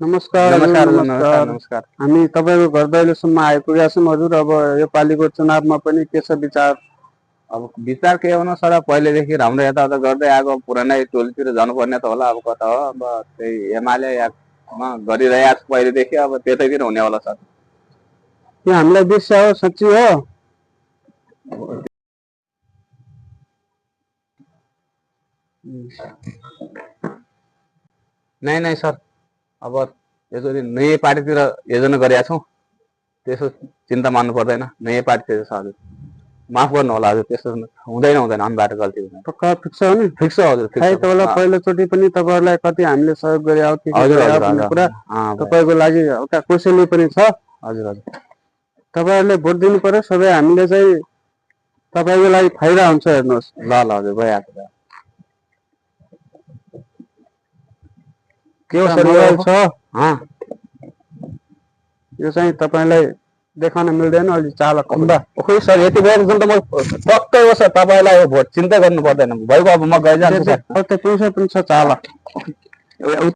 नमस्कार नमस्कार हजुर, नमस्कार नमस्कार। नमस्कार। हामी तपाईँको घर दैलोसम्म आइपुगेका छौँ हजुर। अब यो पालिको चुनावमा पनि के छ विचार? अब विचार के हुन सर, पहिलेदेखि राम्रो यताउता गर्दै आएको पुरानै टोलीतिर जानुपर्ने त होला। अब कता हो, अब त्यही एमाले यामा गरिरहेको छु पहिलेदेखि, अब त्यतैतिर हुने होला सर। यो हामीलाई बिर्स्या हो, साँच्ची हो? नै सर, अब यसरी नयाँ पार्टीतिर योजना गरेका छौँ, त्यसो चिन्ता मान्नु पर्दैन। नयाँ पार्टीतिर छ हजुर, माफ गर्नु होला हजुर, त्यस्तो हुँदैन हामीबाट गल्ती हुँदैन। पक्का फिक्स हो नि? फिक्स हो हजुर, थाहै त होला पहिलोचोटि पनि तपाईँहरूलाई कति हामीले सहयोग गरे हो के हजुर गरे हो हजुर भन्ने कुरा हजुर तपाईँको लागि एउटा कोसेली पनि छ। हजुर हजुर तपाईँहरूले भोट दिनु पर्यो। सबै हामीले चाहिँ तपाईँको लागि फाइदा हुन्छ, हेर्नुहोस्। ल हजुर, भइहाल्छ। के हो सर, मोबाइल छ, यो चाहिँ तपाईँलाई देखाउन मिल्दैन, अलि चालक खै सर, यति बेरसम्म त म पक्कै हो सर, तपाईँलाई भोट चिन्ता गर्नु पर्दैन। भइगयो, अब म गइजान्छु सर। पैसा पनि छ चालक।